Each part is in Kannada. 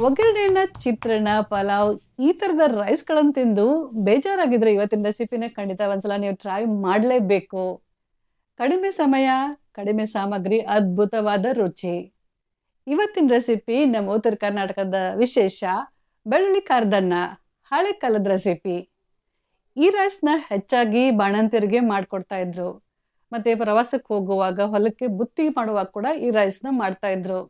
ಒಗ್ಗರಣೆನ ಚಿತ್ರಾನ್ನ, ಪಲಾವ್ ಈ ಥರದ ರೈಸ್‌ಗಳನ್ನು ತಿಂದು ಬೇಜಾರಾಗಿದ್ರೆ ಇವತ್ತಿನ ರೆಸಿಪಿನ ಖಂಡಿತ ಒಂದ್ಸಲ ನೀವು ಟ್ರೈ ಮಾಡಲೇಬೇಕು. ಕಡಿಮೆ ಸಮಯ, ಕಡಿಮೆ ಸಾಮಗ್ರಿ, ಅದ್ಭುತವಾದ ರುಚಿ. ಇವತ್ತಿನ ರೆಸಿಪಿ ನಮ್ಮ ಉತ್ತರ ಕರ್ನಾಟಕದ ವಿಶೇಷ ಬೆಳ್ಳುಳ್ಳಿ ಖಾರದನ್ನ, ಹಳೆ ಕಾಲದ ರೆಸಿಪಿ. ಈ ರೈಸ್‌ನ ಹೆಚ್ಚಾಗಿ ಬಾಣಂತಿಯರಿಗೆ ಮಾಡ್ಕೊಡ್ತಾ ಇದ್ರು. ಮತ್ತೆ ಪ್ರವಾಸಕ್ಕೆ ಹೋಗುವಾಗ, ಹೊಲಕ್ಕೆ ಬುತ್ತಿ ಮಾಡುವಾಗ ಕೂಡ ಈ ರೈಸ್‌ನ ಮಾಡ್ತಾ ಇದ್ರು.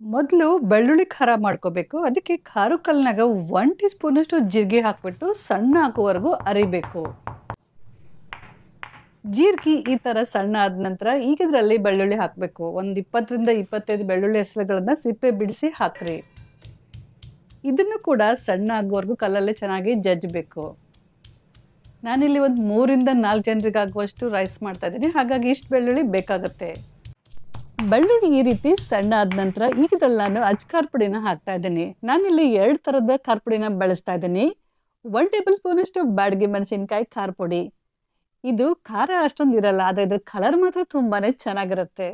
ಮೊದಲು ಬೆಳ್ಳುಳ್ಳಿ ಖಾರ ಮಾಡ್ಕೋಬೇಕು. ಅದಕ್ಕೆ ಖಾರ ಕಲ್ನಾಗ 1 ಟೀ ಸ್ಪೂನಷ್ಟು ಜೀರಿಗೆ ಹಾಕ್ಬಿಟ್ಟು ಸಣ್ಣ ಆಗುವವರೆಗೂ ಅರಿಬೇಕು. ಜೀರಿಗೆ ಈ ಥರ ಸಣ್ಣ ಆದ ನಂತರ ಈಗ ಇದರಲ್ಲಿ ಬೆಳ್ಳುಳ್ಳಿ ಹಾಕಬೇಕು. ಒಂದು 20 ರಿಂದ 25 ಬೆಳ್ಳುಳ್ಳಿ ಹೆಸರುಗಳನ್ನ ಸಿಪ್ಪೆ ಬಿಡಿಸಿ ಹಾಕ್ರಿ. ಇದನ್ನು ಕೂಡ ಸಣ್ಣ ಆಗುವವರೆಗೂ ಕಲ್ಲಲ್ಲೇ ಚೆನ್ನಾಗಿ ಜಜ್ಜಬೇಕು. ನಾನಿಲ್ಲಿ ಒಂದು 3 ರಿಂದ 4 ಜನರಿಗೆ ಆಗುವಷ್ಟು ರೈಸ್ ಮಾಡ್ತಾ ಇದ್ದೀನಿ. ಹಾಗಾಗಿ ಇಷ್ಟು ಬೆಳ್ಳುಳ್ಳಿ ಬೇಕಾಗುತ್ತೆ. ಬೆಳ್ಳುಳ್ಳಿ ಈ ರೀತಿ ಸಣ್ಣ ಆದ ನಂತರ ಈಗ ಇದ್ರಲ್ಲಿ ನಾನು ಖಾರ ಪುಡಿನ ಹಾಕ್ತಾ ಇದ್ದೀನಿ. ನಾನಿಲ್ಲಿ 2 ಥರದ ಖಾರ ಪುಡಿನ ಬಳಸ್ತಾ ಇದ್ದೀನಿ. 1 ಟೇಬಲ್ ಸ್ಪೂನಷ್ಟು ಬ್ಯಾಡಗಿ ಮೆಣಸಿನಕಾಯಿ ಖಾರ ಪುಡಿ. ಇದು ಖಾರ ಅಷ್ಟೊಂದು ಇರಲ್ಲ, ಆದರೆ ಇದ್ರ ಕಲರ್ ಮಾತ್ರ ತುಂಬಾನೇ ಚೆನ್ನಾಗಿರುತ್ತೆ.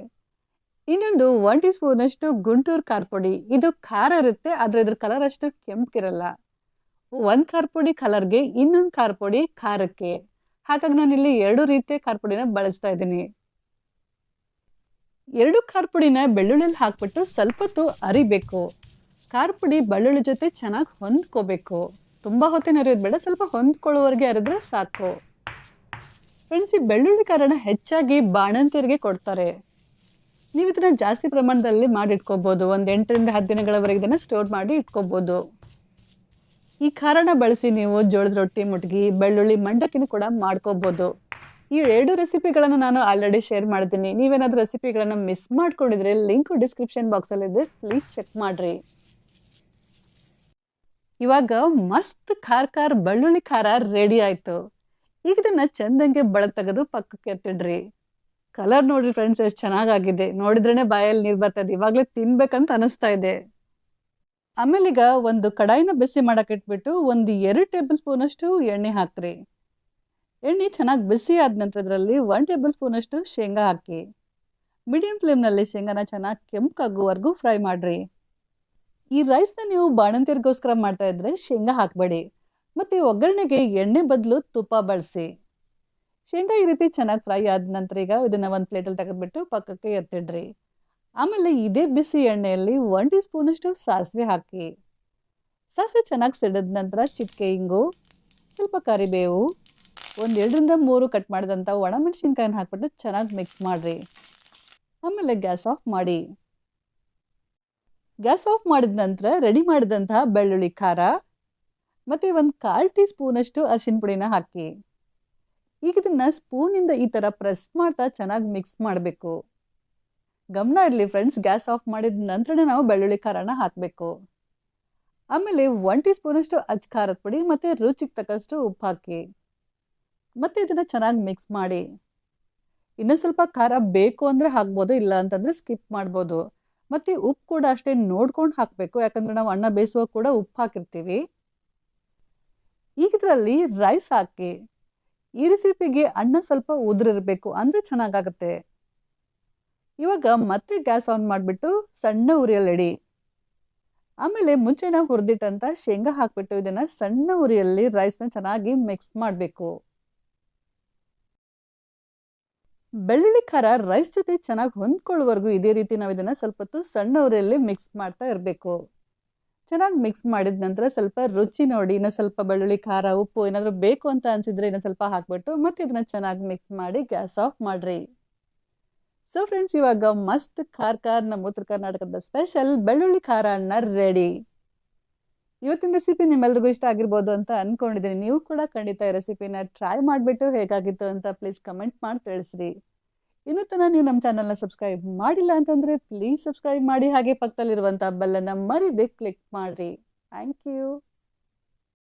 ಇನ್ನೊಂದು 1 ಟೀ ಸ್ಪೂನಷ್ಟು ಗುಂಟೂರು ಖಾರ ಪುಡಿ. ಇದು ಖಾರ ಇರುತ್ತೆ, ಆದರೆ ಇದ್ರ ಕಲರ್ ಅಷ್ಟು ಕೆಂಪಿರಲ್ಲ. 1 ಖಾರ ಪುಡಿ ಕಲರ್ಗೆ, ಇನ್ನೊಂದು ಖಾರ ಪುಡಿ ಖಾರಕ್ಕೆ. ಹಾಗಾಗಿ ನಾನಿಲ್ಲಿ 2 ರೀತಿಯ ಖಾರ ಪುಡಿನ ಬಳಸ್ತಾ ಇದ್ದೀನಿ. 2 ಖಾರ ಪುಡಿನ ಬೆಳ್ಳುಳ್ಳಿಲಿ ಹಾಕ್ಬಿಟ್ಟು ಸ್ವಲ್ಪ ಹೊತ್ತು ಅರಿಬೇಕು. ಖಾರ ಪುಡಿ ಬೆಳ್ಳುಳ್ಳಿ ಜೊತೆ ಚೆನ್ನಾಗಿ ಹೊಂದ್ಕೋಬೇಕು. ತುಂಬ ಹೊತ್ತಿನ ಅರಿಯೋದು ಬೇಡ, ಸ್ವಲ್ಪ ಹೊಂದ್ಕೊಳ್ಳೋವರೆಗೆ ಅರಿದ್ರೆ ಸಾಕು. ಫ್ರೆಂಡ್ಸ್, ಈ ಬೆಳ್ಳುಳ್ಳಿ ಖಾರನ ಹೆಚ್ಚಾಗಿ ಬಾಣಂತಿಯರಿಗೆ ಕೊಡ್ತಾರೆ. ನೀವು ಇದನ್ನ ಜಾಸ್ತಿ ಪ್ರಮಾಣದಲ್ಲಿ ಮಾಡಿ ಇಟ್ಕೋಬೋದು. ಒಂದು 8 ರಿಂದ 10 ದಿನಗಳವರೆಗೆ ಇದನ್ನು ಸ್ಟೋರ್ ಮಾಡಿ ಇಟ್ಕೋಬೋದು. ಈ ಖಾರನ ಬಳಸಿ ನೀವು ಜೋಳದ ರೊಟ್ಟಿ, ಮುಟ್ಗಿ, ಬೆಳ್ಳುಳ್ಳಿ ಮಂಡಕ್ಕಿನೂ ಕೂಡ ಮಾಡ್ಕೋಬೋದು. ಈ 2 ರೆಸಿಪಿಗಳನ್ನು ನಾನು ಆಲ್ರೆಡಿ ಶೇರ್ ಮಾಡಿದ್ದೀನಿ. ನೀವೇನಾದರೂ ರೆಸಿಪಿಗಳನ್ನು ಮಿಸ್ ಮಾಡ್ಕೊಂಡಿದ್ರೆ ಲಿಂಕ್ ಡಿಸ್ಕ್ರಿಪ್ಷನ್ ಬಾಕ್ಸಲ್ಲಿದೆ, ಪ್ಲೀಸ್ ಚೆಕ್ ಮಾಡಿರಿ. ಇವಾಗ ಮಸ್ತ್ ಖಾರ ಬೆಳ್ಳುಳ್ಳಿ ಖಾರ ರೆಡಿ ಆಯಿತು. ಈಗ ಇದನ್ನು ಚಂದಂಗೆ ಬಳಕೆ ತೆಗೆದು ಪಕ್ಕಕ್ಕೆ ಎತ್ತಿಡ್ರಿ. ಕಲರ್ ನೋಡ್ರಿ ಫ್ರೆಂಡ್ಸ್, ಎಷ್ಟು ಚೆನ್ನಾಗಾಗಿದೆ. ನೋಡಿದ್ರೇ ಬಾಯಲ್ಲಿ ನೀರು ಬರ್ತದೆ. ಇವಾಗಲೇ ತಿನ್ಬೇಕಂತ ಅನಿಸ್ತಾ ಇದೆ. ಆಮೇಲೆ ಈಗ ಒಂದು ಕಡಾಯಿನ ಬಿಸಿ ಮಾಡಕ್ಕೆ ಇಟ್ಬಿಟ್ಟು ಒಂದು 2 ಟೇಬಲ್ ಸ್ಪೂನಷ್ಟು ಎಣ್ಣೆ ಹಾಕ್ರಿ. ಎಣ್ಣೆ ಚೆನ್ನಾಗಿ ಬಿಸಿ ಆದ ನಂತರ ಇದರಲ್ಲಿ 1 ಟೇಬಲ್ ಸ್ಪೂನಷ್ಟು ಶೇಂಗಾ ಹಾಕಿ. ಮೀಡಿಯಂ ಫ್ಲೇಮ್ನಲ್ಲಿ ಶೇಂಗಾನ ಚೆನ್ನಾಗಿ ಕೆಂಪಾಗುವವರೆಗೂ ಫ್ರೈ ಮಾಡಿರಿ. ಈ ರೈಸ್ನ ನೀವು ಬಾಣಂತಿಯರಿಗೋಸ್ಕರ ಮಾಡ್ತಾ ಇದ್ರೆ ಶೇಂಗಾ ಹಾಕಬೇಡಿ. ಮತ್ತು ಒಗ್ಗರಣೆಗೆ ಎಣ್ಣೆ ಬದಲು ತುಪ್ಪ ಬಳಸಿ. ಶೇಂಗಾ ಈ ರೀತಿ ಚೆನ್ನಾಗಿ ಫ್ರೈ ಆದ ನಂತರ ಈಗ ಇದನ್ನು ಒಂದು ಪ್ಲೇಟಲ್ಲಿ ತೆಗೆದುಬಿಟ್ಟು ಪಕ್ಕಕ್ಕೆ ಎತ್ತಿಡ್ರಿ. ಆಮೇಲೆ ಇದೇ ಬಿಸಿ ಎಣ್ಣೆಯಲ್ಲಿ 1 ಟೀ ಸ್ಪೂನಷ್ಟು ಸಾಸಿವೆ ಹಾಕಿ. ಸಾಸಿವೆ ಚೆನ್ನಾಗಿ ಸಿಡಿದ ನಂತರ ಚಿಟಿಕೆ ಇಂಗು, ಸ್ವಲ್ಪ ಕರಿಬೇವು, ಒಂದು 2 ರಿಂದ 3 ಕಟ್ ಮಾಡಿದಂಥ ಒಣಮೆಣಸಿನ್ಕಾಯಿನ ಹಾಕ್ಬಿಟ್ಟು ಚೆನ್ನಾಗಿ ಮಿಕ್ಸ್ ಮಾಡಿರಿ. ಆಮೇಲೆ ಗ್ಯಾಸ್ ಆಫ್ ಮಾಡಿ. ಗ್ಯಾಸ್ ಆಫ್ ಮಾಡಿದ ನಂತರ ರೆಡಿ ಮಾಡಿದಂತಹ ಬೆಳ್ಳುಳ್ಳಿ ಖಾರ ಮತ್ತು ಒಂದು 1/4 ಟೀ ಸ್ಪೂನಷ್ಟು ಅರಿಶಿನ ಪುಡಿನ ಹಾಕಿ. ಈಗ ಇದನ್ನು ಸ್ಪೂನಿಂದ ಈ ಥರ ಪ್ರೆಸ್ ಮಾಡ್ತಾ ಚೆನ್ನಾಗಿ ಮಿಕ್ಸ್ ಮಾಡಬೇಕು. ಗಮನ ಇರಲಿ ಫ್ರೆಂಡ್ಸ್, ಗ್ಯಾಸ್ ಆಫ್ ಮಾಡಿದ ನಂತರನೇ ನಾವು ಬೆಳ್ಳುಳ್ಳಿ ಖಾರನ ಹಾಕಬೇಕು. ಆಮೇಲೆ 1 ಟೀ ಸ್ಪೂನಷ್ಟು ಖಾರದ ಪುಡಿ ಮತ್ತು ರುಚಿಗೆ ತಕ್ಕಷ್ಟು ಉಪ್ಪು ಹಾಕಿ. ಮತ್ತು ಇದನ್ನು ಚೆನ್ನಾಗಿ ಮಿಕ್ಸ್ ಮಾಡಿ. ಇನ್ನೂ ಸ್ವಲ್ಪ ಖಾರ ಬೇಕು ಅಂದರೆ ಹಾಕ್ಬೋದು, ಇಲ್ಲ ಅಂತಂದರೆ ಸ್ಕಿಪ್ ಮಾಡ್ಬೋದು. ಮತ್ತು ಉಪ್ಪು ಕೂಡ ಅಷ್ಟೇ ನೋಡ್ಕೊಂಡು ಹಾಕಬೇಕು, ಯಾಕಂದರೆ ನಾವು ಅನ್ನ ಬೇಯಿಸುವಾಗ ಕೂಡ ಉಪ್ಪು ಹಾಕಿರ್ತೀವಿ. ಈಗ ಇದರಲ್ಲಿ ರೈಸ್ ಹಾಕಿ. ಈ ರೆಸಿಪಿಗೆ ಅನ್ನ ಸ್ವಲ್ಪ ಉದುರಿರಬೇಕು, ಅಂದರೆ ಚೆನ್ನಾಗಾಗುತ್ತೆ. ಇವಾಗ ಮತ್ತೆ ಗ್ಯಾಸ್ ಆನ್ ಮಾಡಿಬಿಟ್ಟು ಸಣ್ಣ ಉರಿಯಲ್ಲಿ ಇಡಿ. ಆಮೇಲೆ ಮುಂಚೆ ನಾವು ಹುರಿದಿಟ್ಟಂಥ ಶೇಂಗಾ ಹಾಕಿಬಿಟ್ಟು ಇದನ್ನು ಸಣ್ಣ ಉರಿಯಲ್ಲಿ ರೈಸ್ನ ಚೆನ್ನಾಗಿ ಮಿಕ್ಸ್ ಮಾಡಬೇಕು. ಬೆಳ್ಳುಳ್ಳಿ ಖಾರ ರೈಸ್ ಜೊತೆ ಚೆನ್ನಾಗಿ ಹೊಂದ್ಕೊಳ್ಳೋವರೆಗೂ ಇದೇ ರೀತಿ ನಾವು ಇದನ್ನು ಸ್ವಲ್ಪ ಹೊತ್ತು ಸಣ್ಣ ಉರಿಯಲ್ಲಿ ಮಿಕ್ಸ್ ಮಾಡ್ತಾ ಇರಬೇಕು. ಚೆನ್ನಾಗಿ ಮಿಕ್ಸ್ ಮಾಡಿದ ನಂತರ ಸ್ವಲ್ಪ ರುಚಿ ನೋಡಿ, ಇನ್ನೂ ಸ್ವಲ್ಪ ಬೆಳ್ಳುಳ್ಳಿ ಖಾರ, ಉಪ್ಪು ಏನಾದರೂ ಬೇಕು ಅಂತ ಅನಿಸಿದ್ರೆ ಇನ್ನೂ ಸ್ವಲ್ಪ ಹಾಕ್ಬಿಟ್ಟು ಮತ್ತೆ ಇದನ್ನು ಚೆನ್ನಾಗಿ ಮಿಕ್ಸ್ ಮಾಡಿ ಗ್ಯಾಸ್ ಆಫ್ ಮಾಡಿರಿ. ಸೊ ಫ್ರೆಂಡ್ಸ್, ಇವಾಗ ಮಸ್ತ್ ಖಾರ ನಮ್ಮ ಉತ್ತರ ಕರ್ನಾಟಕದ ಸ್ಪೆಷಲ್ ಬೆಳ್ಳುಳ್ಳಿ ಖಾರ ಅನ್ನ ರೆಡಿ. ಇವತ್ತಿನ ರೆಸಿಪಿ ನಿಮ್ಮೆಲ್ಲರಿಗೂ ಇಷ್ಟ ಆಗಿರ್ಬೋದು ಅಂತ ಅಂದ್ಕೊಂಡಿದ್ದೀನಿ. ನೀವು ಕೂಡ ಖಂಡಿತ ಈ ರೆಸಿಪಿನ ಟ್ರೈ ಮಾಡಿಬಿಟ್ಟು ಹೇಗಾಗಿತ್ತು ಅಂತ ಪ್ಲೀಸ್ ಕಮೆಂಟ್ ಮಾಡಿ ತಿಳಿಸ್ರಿ. ಇನ್ನೂ ತನಕ ನೀವು ನಮ್ಮ ಚಾನಲ್ನ ಸಬ್ಸ್ಕ್ರೈಬ್ ಮಾಡಿಲ್ಲ ಅಂತಂದರೆ ಪ್ಲೀಸ್ ಸಬ್ಸ್ಕ್ರೈಬ್ ಮಾಡಿ. ಹಾಗೆ ಪಕ್ಕದಲ್ಲಿರುವಂಥ ಬೆಲ್ಲನ್ನು ಮರಿದೇ ಕ್ಲಿಕ್ ಮಾಡಿರಿ. Thank you.